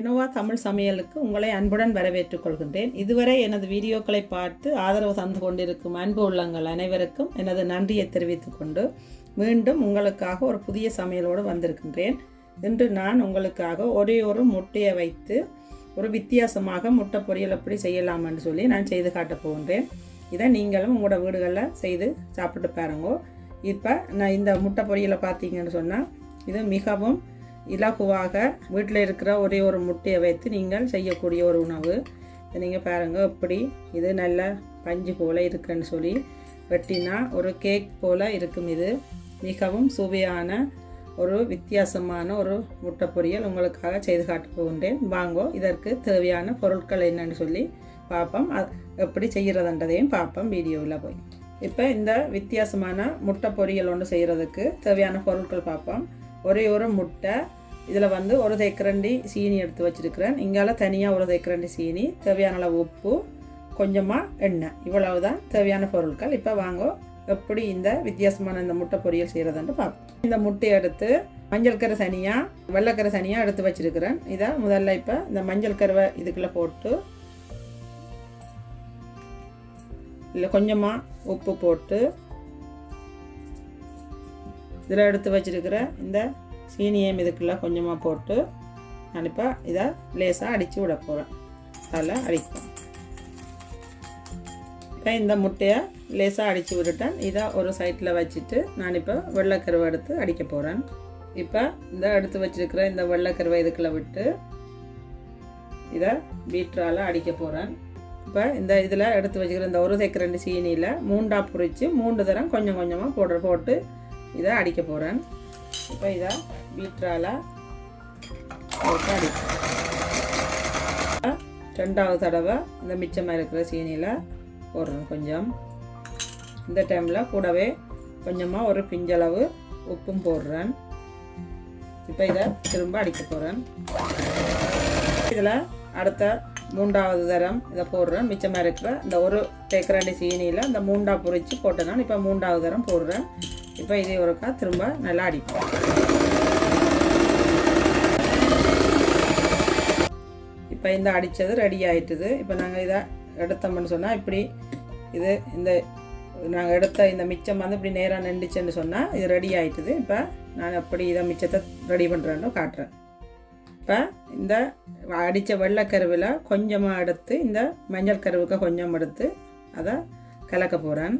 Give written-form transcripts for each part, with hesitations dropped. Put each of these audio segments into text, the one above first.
என்னோவா தமிழ் சமையலுக்கு உங்களை அன்புடன் வரவேற்றுக் கொள்கின்றேன். இதுவரை எனது வீடியோக்களை பார்த்து ஆதரவு தந்து கொண்டிருக்கும் அன்பு உள்ளங்கள் அனைவருக்கும் எனது நன்றியை தெரிவித்துக் கொண்டு மீண்டும் உங்களுக்காக ஒரு புதிய சமையலோடு வந்திருக்கின்றேன். இன்று நான் உங்களுக்காக ஒரே ஒரு முட்டையை வைத்து ஒரு வித்தியாசமாக முட்டை பொரியல் எப்படி செய்யலாம் என்று சொல்லி நான் செய்து காட்டப் போகின்றேன். இதை நீங்களும் உங்களோட வீடுகளில் செய்து சாப்பிட்டு பாருங்க. இப்போ நான் இந்த முட்டை பொரியலை பார்த்தீங்கன்னு சொன்னால் இது மிகவும் இலகுவாக வீட்டில் இருக்கிற ஒரே ஒரு முட்டையை வைத்து நீங்கள் செய்யக்கூடிய ஒரு உணவு. நீங்கள் பாருங்கள் எப்படி இது நல்ல பஞ்சு போல் இருக்குன்னு சொல்லி வெட்டினா ஒரு கேக் போல் இருக்கும். இது மிகவும் சுவையான ஒரு வித்தியாசமான ஒரு முட்டை பொரியல் உங்களுக்காக செய்து காட்ட போகின்றேன். வாங்கோ இதற்கு தேவையான பொருட்கள் என்னன்னு சொல்லி பார்ப்போம். எப்படி செய்கிறதுன்றதையும் பார்ப்போம் வீடியோவில் போய். இப்போ இந்த வித்தியாசமான முட்டை பொரியல் ஒன்று செய்கிறதுக்கு தேவையான பொருட்கள் பார்ப்போம். ஒரே ஒரு முட்டை, இதில் வந்து ஒரு தேக்கரண்டி சீனி எடுத்து வச்சுருக்கிறேன். இங்கால தனியாக ஒரு தேக்கரண்டி சீனி, தேவையான அளவு உப்பு, கொஞ்சமாக எண்ணெய், இவ்வளவு தான் தேவையான பொருட்கள். இப்போ வாங்க எப்படி இந்த வித்தியாசமான இந்த முட்டை பொரியல் செய்கிறதுன்னு பார்ப்போம். இந்த முட்டையை எடுத்து மஞ்சள் கரை தனியாக வெள்ளைக்கரை தனியாக எடுத்து வச்சுருக்கிறேன். இதை முதல்ல இப்போ இந்த மஞ்சள் கருவை இதுக்குள்ளே போட்டு இல்லை கொஞ்சமாக உப்பு போட்டு இதில் எடுத்து வச்சுருக்கிற இந்த சீனியம் இதுக்குள்ளே கொஞ்சமாக போட்டு நான் இப்போ இதை லேசாக அடித்து விட போகிறேன். அதில் அடிப்பேன். இப்போ இந்த முட்டையை லேசாக அடித்து விட்டுட்டேன். இதை ஒரு சைட்டில் வச்சுட்டு நான் இப்போ வெள்ளைக்கருவை எடுத்து அடிக்க போகிறேன். இப்போ இந்த எடுத்து வச்சுருக்கிற இந்த வெள்ளைக்கருவை இதுக்குள்ளே விட்டு இதை பீட்டரால் அடிக்க போகிறேன். இப்போ இந்த இதில் எடுத்து வச்சுக்கிற இந்த ஒரு தேக்கரண்டி சீனியில் மூண்டாக பிடிச்சி 3 தரம் கொஞ்சம் கொஞ்சமாக போட்டு இதை அடிக்க போகிறேன். இப்போ இதை பீட்டரால் போட்டு அடிப்பேன். 2வது தடவை இந்த மிச்சமாக இருக்கிற சீனியில் போடுறேன். கொஞ்சம் இந்த டைமில் கூடவே கொஞ்சமாக ஒரு பிஞ்சளவு உப்பும் போடுறேன். இப்போ இதை திரும்ப அடிக்க போகிறேன். இதில் அடுத்த 3வது தரம் இதை போடுறேன். மிச்சமாக இருக்கிற இந்த ஒரு தேக்கரண்டி சீனியில் இந்த 3ஆக பொறிச்சு போட்டேன்னா இப்போ 3வது தரம் போடுறேன். இப்போ இதே ஒருக்கா திரும்ப நல்லா அடிப்போம். இப்போ இந்த அடித்தது ரெடி ஆகிட்டுது. இப்போ நாங்கள் இதை எடுத்தோம்னு சொன்னால் இப்படி இது இந்த நாங்கள் எடுத்த இந்த மிச்சம் வந்து இப்படி நேராக நின்றுச்சுன்னு சொன்னால் இது ரெடி ஆகிட்டுது. இப்போ நான் எப்படி இதை மிச்சத்தை ரெடி பண்ணுறேன்னு காட்டுறேன். இப்போ இந்த அடித்த வெள்ளைக்கருவில் கொஞ்சமாக எடுத்து இந்த மஞ்சள் கருவுக்கு கொஞ்சம் எடுத்து அதை கலக்க போகிறேன்.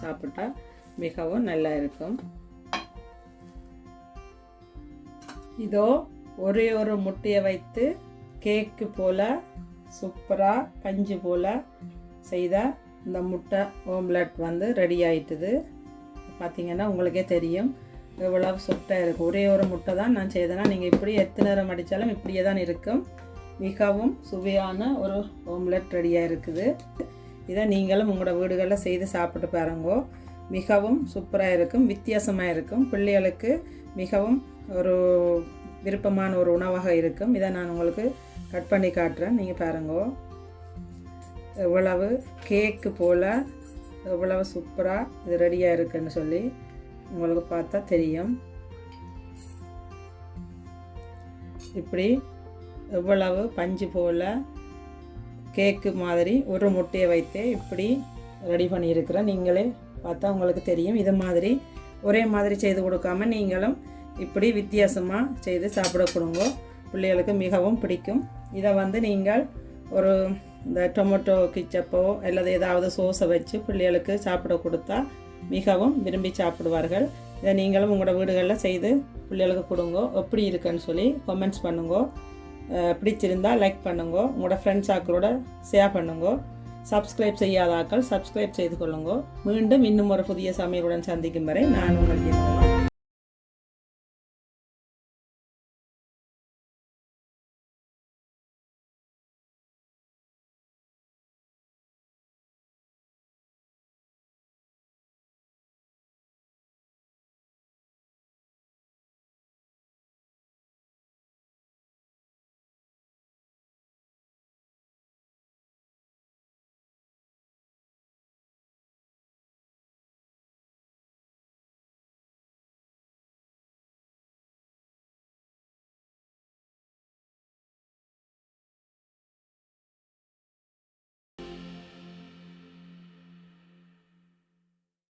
சாப்பிட்டா மிகவும் நல்லா இருக்கும். இதோ ஒரே ஒரு முட்டையை வைத்து கேக்கு போல் சூப்பராக பஞ்சு போல் செய்த இந்த முட்டை ஓம்லெட் வந்து ரெடி ஆயிட்டுது. பார்த்திங்கன்னா உங்களுக்கே தெரியும் எவ்வளவு சுட்டாக இருக்கும். ஒரே ஒரு முட்டை தான் நான் செய்தேன்னா, நீங்கள் இப்படி எத்தனை நேரம் அடித்தாலும் இப்படியே தான் இருக்கும். மிகவும் சுவையான ஒரு ஓம்லெட் ரெடியாக இருக்குது. இதை நீங்களும் உங்களோட வீடுகளில் செய்து சாப்பிட்டு பாருங்கோ. மிகவும் சூப்பராக இருக்கும், வித்தியாசமாக இருக்கும். பிள்ளைகளுக்கு மிகவும் ஒரு விருப்பமான ஒரு உணவாக இருக்கும். இதை நான் உங்களுக்கு கட் பண்ணி காட்டுறேன், நீங்கள் பாருங்கோ. எவ்வளவு கேக்கு போல் எவ்வளவு சூப்பராக இது ரெடியாக இருக்குன்னு சொல்லி உங்களுக்கு பார்த்தா தெரியும். இப்படி எவ்வளவு பஞ்சு போல் கேக்கு மாதிரி ஒரு முட்டையை வைத்து இப்படி ரெடி பண்ணியிருக்கிறேன். நீங்களே பார்த்தா உங்களுக்கு தெரியும். இது மாதிரி ஒரே மாதிரி செய்து கொடுக்காம நீங்களும் இப்படி வித்தியாசமாக செய்து சாப்பிட கொடுங்க. பிள்ளைகளுக்கு மிகவும் பிடிக்கும். இதை வந்து நீங்கள் ஒரு இந்த டொமேட்டோ கிச்சப்போ அல்லது ஏதாவது சோஸை வச்சு பிள்ளைகளுக்கு சாப்பிட கொடுத்தா மிகவும் விரும்பி சாப்பிடுவார்கள். இதை நீங்களும் உங்களோட வீடுகளில் செய்து பிள்ளைகளுக்கு கொடுங்க. எப்படி இருக்குன்னு சொல்லி கமெண்ட்ஸ் பண்ணுங்க. பிடிச்சிருந்தால் லைக் பண்ணுங்க. உங்களோட ஃப்ரெண்ட்ஸ் ஆக்களோட ஷேர் பண்ணுங்க. சப்ஸ்கிரைப் செய்யாத ஆக்கள் சப்ஸ்கிரைப் செய்து கொள்ளுங்க. மீண்டும் இன்னும் ஒரு புதிய சமையலுடன் சந்திக்கும் வரை நான் உங்களுக்கு